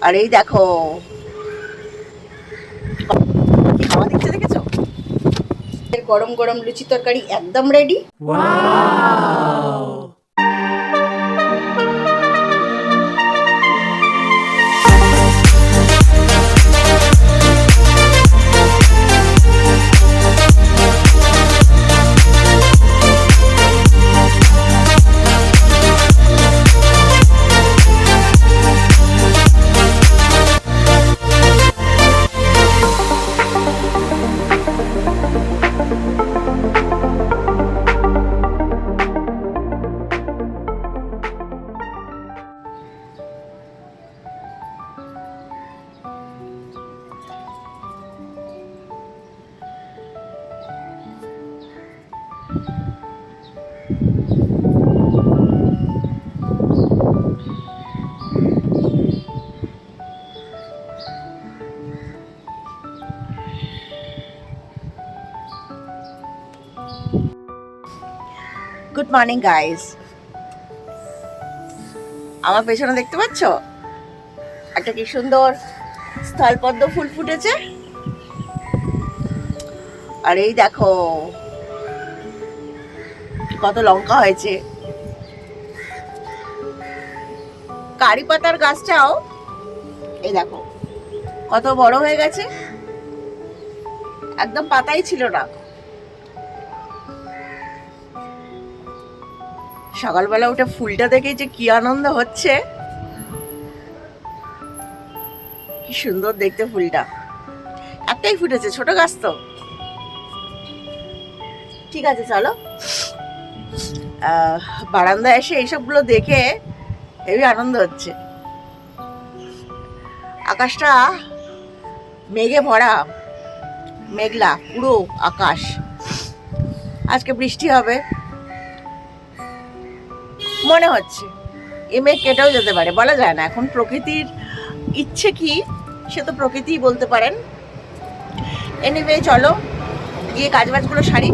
আর এই দেখো কি হাওয়া দিচ্ছে দেখেছো? গরম গরম লুচি তরকারি একদম রেডি। Good morning guys. আমার পেছনে দেখতে পাচ্ছ একটা কি সুন্দর স্থলপদ্ম ফুল ফুটেছে। আর এই দেখো কত লঙ্কা হয়েছে। কারি পাতার গাছটাও এই দেখো কত বড় হয়ে গেছে, একদম পাতাই ছিল না। সকালবেলা উঠে ফুলটা দেখে যে কি আনন্দ হচ্ছে, কি সুন্দর দেখতে ফুলটা। একটাই ফুটেছে, ছোট গাছ তো। ঠিক আছে চলো, বারান্দায় এসে এইসবগুলো দেখে হেবি আনন্দ হচ্ছে। আকাশটা মেঘে ভরা, মেঘলা পুরো আকাশ। আজকে বৃষ্টি হবে মনে হচ্ছে। এ মেঘ কেটেও যেতে পারে, বলা যায় না। এখন প্রকৃতির ইচ্ছে কি সে তো প্রকৃতিই বলতে পারেন। এনিওয়ে চলো গিয়ে কাজবাজগুলো সারি,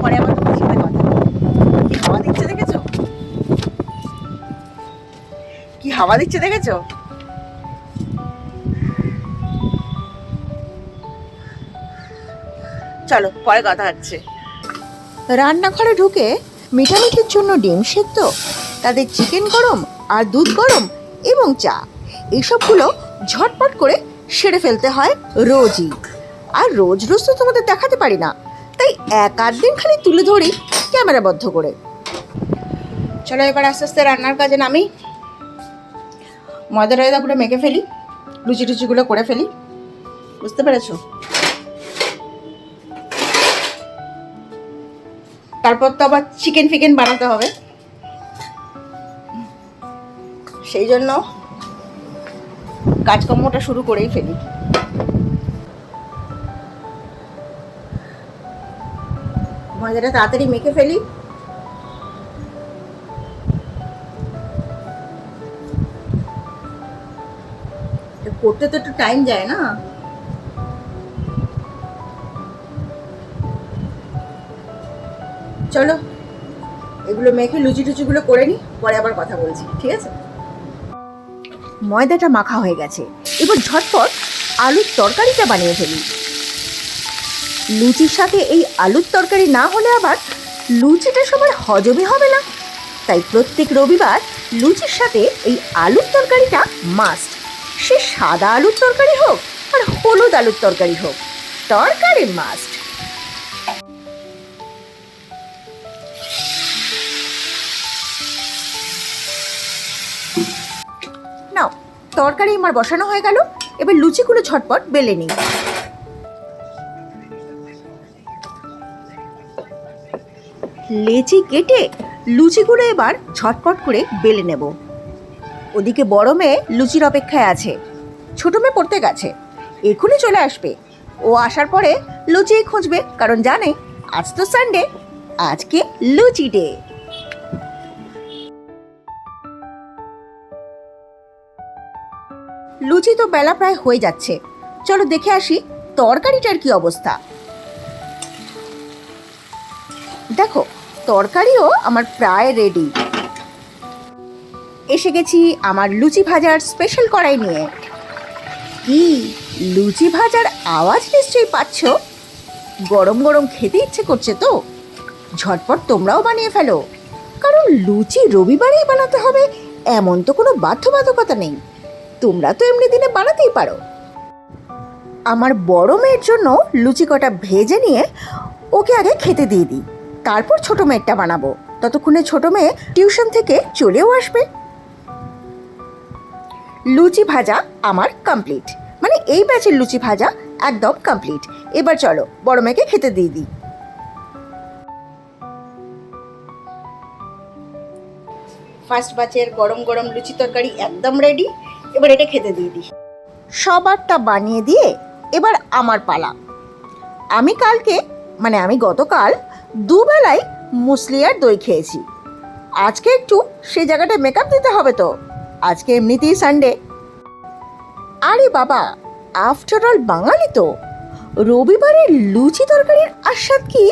পরে আবার তোমার সাথে কথা। কি হাওয়া দিচ্ছে দেখেছো? কি হাওয়া দিচ্ছে দেখেছো? চলো পরে কথা হচ্ছে। রান্নাঘরে ঢুকে মিঠামিঠির জন্য ডিম সেদ্ধ, তাদের চিকেন গরম আর দুধ গরম এবং চা, এইসবগুলো ঝটপট করে সেরে ফেলতে হয় রোজই। আর রোজ রোজ তো তোমাদের দেখাতে পারি না, তাই এক আধ দিন খালি তুলে ধরি ক্যামেরাবদ্ধ করে। চলো এবার আস্তে আস্তে রান্নার কাজে নামি। ময়দা টয়দাগুলো মেখে ফেলি, লুচি টুচিগুলো করে ফেলি, বুঝতে পেরেছো? তারপর তো আবার চিকেন ফিকেন বানাতে হবে, সেই জন্য কাজকর্মটা শুরু করেই ফেলি। ময়দাটা তাড়াতাড়ি মেখে ফেলি। করতে তো একটু টাইম যায় না। চলো এগুলো মেখে লুচি টুচিগুলো করে নিই, পরে আবার কথা বলছি, ঠিক আছে? ময়দাটা মাখা হয়ে গেছে, এবার ঝটপট আলুর তরকারিটা বানিয়ে ফেলি। লুচির সাথে এই আলুর তরকারি না হলে আবার লুচিটা সবার হজমই হবে না, তাই প্রত্যেক রবিবার লুচির সাথে এই আলুর তরকারিটা মাস্ট। সে সাদা আলুর তরকারি হোক আর হলুদ আলুর তরকারি হোক, তরকারি মাস্ট। নাও তরকারি আমার বসানো হয়ে গেল, এবার লুচিগুলো ঝটপট বেলে নিই। লেচি কেটে লুচিগুলো এবার ঝটপট করে বেলে নেব। ওদিকে বড় মেয়ে লুচির অপেক্ষায় আছে, ছোট মেয়ে পড়তে গেছে, এখনই চলে আসবে। ও আসার পরে লুচি খুঁজবে, কারণ জানে আজ তো সানডে, আজকে লুচি ডে। লুচি তো বেলা প্রায় হয়ে যাচ্ছে, চলো দেখে আসি তরকারিটার কি অবস্থা। দেখো তরকারিও আমার প্রায় রেডি। এসে গেছি আমার লুচি ভাজার স্পেশাল কড়াই নিয়ে। কি লুচি ভাজার আওয়াজ নিশ্চয়ই পাচ্ছ? গরম গরম খেতে ইচ্ছে করছে তো ঝটপট তোমরাও বানিয়ে ফেলো, কারণ লুচি রবিবারেই বানাতে হবে এমন তো কোনো বাধ্যবাধকতা নেই। তোমরা তো এমনি দিনে বানাতেই পারো। আমার বড় মেয়ের জন্য লুচি কটা ভেজে নিয়ে ওকে আগে খেতে দিয়ে দিই, তারপর ছোট মেয়েরটা বানাবো। ততক্ষণে ছোট মেয়ে টিউশন থেকে চলেও আসবে। লুচি ভাজা আমার কমপ্লিট, মানে এই ব্যাচের লুচি ভাজা একদম কমপ্লিট। এবার চলো বড় মেয়েকে খেতে দিয়ে দিই। ফার্স্ট ব্যাচের গরম গরম লুচি তরকারি একদম রেডি, এবার এটা খেতে দিয়ে দিই। সবারটা বানিয়ে দিয়ে এবার আমার পালা। আমি গতকাল দুবেলাই মুসলি আর দই খেয়েছি। আজকে একটু সেই জায়গাটা মেকআপ দিতে হবে তো, আজকে এমনিতেই সানডে। আরে বাবা, আফটার অল বাঙালি তো, রবিবারের লুচি তরকারির আস্বাদ কি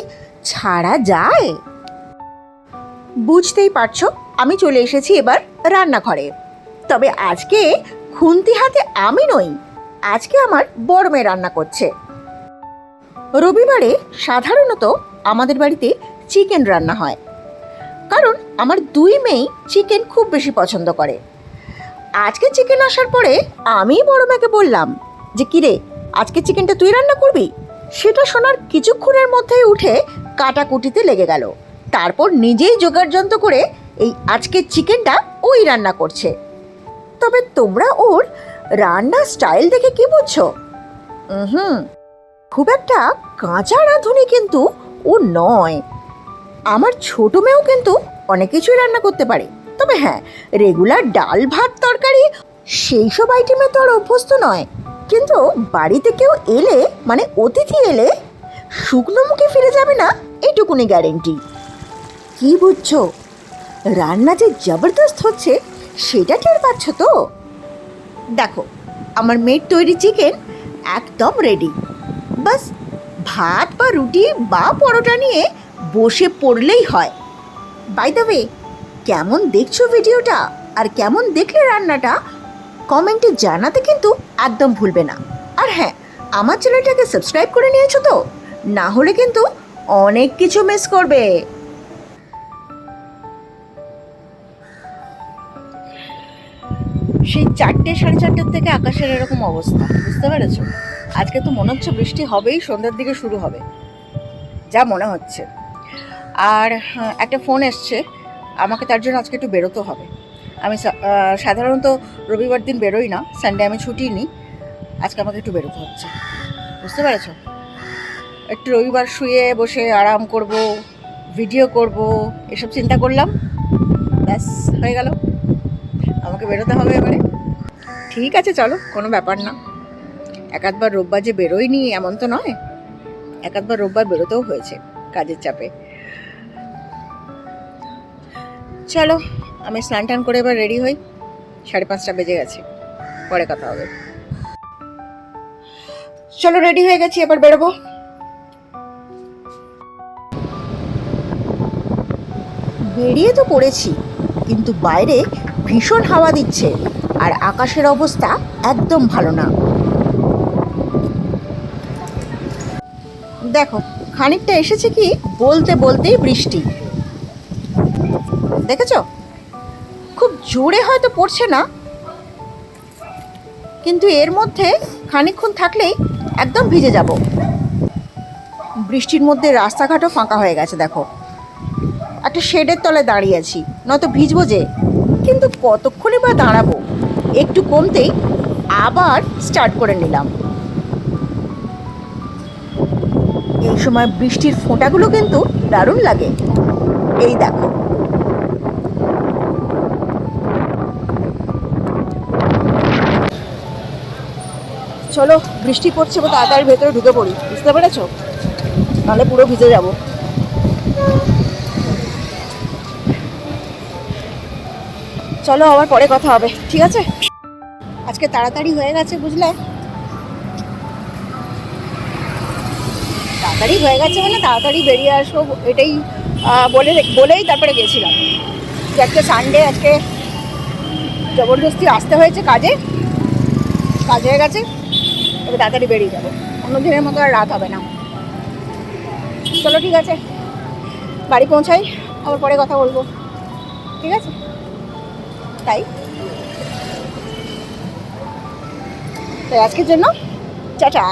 ছাড়া যায়? বুঝতেই পারছো আমি চলে এসেছি এবার রান্নাঘরে। তবে আজকে খুন্তি হাতে আমি নই, আজকে আমার বড় মেয়ে রান্না করছে। রবিবারে সাধারণত আমাদের বাড়িতে চিকেন রান্না হয়, কারণ আমার দুই মেয়েই চিকেন খুব বেশি পছন্দ করে। আজকে চিকেন আসার পরে আমি বড় মেয়েকে বললাম যে কিরে, আজকে চিকেনটা তুই রান্না করবি? সেটা শোনার কিছুক্ষণের মধ্যেই উঠে কাটাকুটিতে লেগে গেল। তারপর নিজেই জোগাড় যন্ত্র করে এই আজকের চিকেনটা ওই রান্না করছে। তবে তোমরা ওর রান্নার স্টাইল দেখে কি বুঝছো? খুব একটা কাঁচা রাঁধুনি কিন্তু ও নয়। আমার ছোট মেয়েও কিন্তু অনেক কিছুই রান্না করতে পারে, তবে হ্যাঁ, রেগুলার ডাল ভাত তরকারি সেই সব আইটেমে তো আর অভ্যস্ত নয়। কিন্তু বাড়িতে কেউ এলে, মানে অতিথি এলে, শুকনো মুখে ফিরে যাবে না এইটুকুনি গ্যারেন্টি। কি বুঝছো? রান্না যে জবরদস্ত হচ্ছে সেটা টের পাচ্ছ তো? দেখো, আমার মেয়ের তৈরি চিকেন একদম রেডি। বাস ভাত বা রুটি বা পরোটা নিয়ে বসে পড়লেই হয়। বাই দ্য ওয়ে, কেমন দেখছো ভিডিওটা আর কেমন দেখলে রান্নাটা কমেন্টে জানাতে কিন্তু একদম ভুলবে না। আর হ্যাঁ, আমার চ্যানেলটাকে সাবস্ক্রাইব করে নিয়েছো তো? না হলে কিন্তু অনেক কিছু মিস করবে। সেই 4টে 4:30 থেকে আকাশের এরকম অবস্থা, বুঝতে পেরেছো? আজকে তো মনে হচ্ছে বৃষ্টি হবেই, সন্ধ্যার দিকে শুরু হবে যা মনে হচ্ছে। আর একটা ফোন এসছে আমাকে, তার জন্য আজকে একটু বেরোতে হবে। আমি সাধারণত রবিবার দিন বেরোই না, সানডে আমি ছুটি নিই। আজকে আমাকে একটু বেরোতে হচ্ছে, বুঝতে পেরেছো? একটু রবিবার শুয়ে বসে আরাম করব, ভিডিও করব, এসব চিন্তা করলাম, ব্যাস হয়ে গেল। আমাকে বেরোতে হবে এবারে। ঠিক আছে, চলো, কোনো ব্যাপার না। একাধবার রোববার যে বেরোয়নি এমন তো নয়, একাধবার রোববার বেরোতেও হয়েছে কাজের চাপে। চলো, আমি স্নান টান করে এবার রেডি হই। 5:30 বেজে গেছে, পরে কথা হবে। চলো, রেডি হয়ে গেছি, এবার বেরোবো। বেরিয়ে তো পড়েছি, কিন্তু বাইরে ভীষণ হাওয়া দিচ্ছে আর আকাশের অবস্থা একদম ভালো না। দেখো, খানিকটা এসেছে কি বলতে বলতেই বৃষ্টি, দেখেছো? খুব জোরে হয়তো পড়ছে না, কিন্তু এর মধ্যে খানিকক্ষণ থাকলেই একদম ভিজে যাব। বৃষ্টির মধ্যে রাস্তাঘাটও ফাঁকা হয়ে গেছে। দেখো, একটা শেডের তলায় দাঁড়িয়ে আছি, নয়তো ভিজবো যে। কিন্তু কতক্ষণই বা দাঁড়াবো? একটু কমতেই আবার স্টার্ট করে নিলাম। এই সময় বৃষ্টির ফোঁটাগুলো কিন্তু দারুণ লাগে। এই দেখো, চলো, বৃষ্টি পড়ছে, তাড়াতাড়ি ভেতরে ঢুকে পড়ি, বুঝতে পেরেছো? নাহলে পুরো ভিজে যাব। চলো, আবার পরে কথা হবে, ঠিক আছে? আজকে তাড়াতাড়ি হয়ে গেছে, বুঝলে? তাড়াতাড়ি হয়ে গেছে মানে তাড়াতাড়ি বেরিয়ে আসবো এটাই বলেই তারপরে গেছিলাম যে আজকে সানডে, আজকে জবরদস্তি আসতে হয়েছে, কাজ হয়ে গেছে। তবে তাড়াতাড়ি বেরিয়ে যাবো, অন্য দিনের মতো আর রাত হবে না। চলো ঠিক আছে, বাড়ি পৌঁছাই, আবার পরে কথা বলবো, ঠিক আছে? তাই আজকের জন্য টাটা।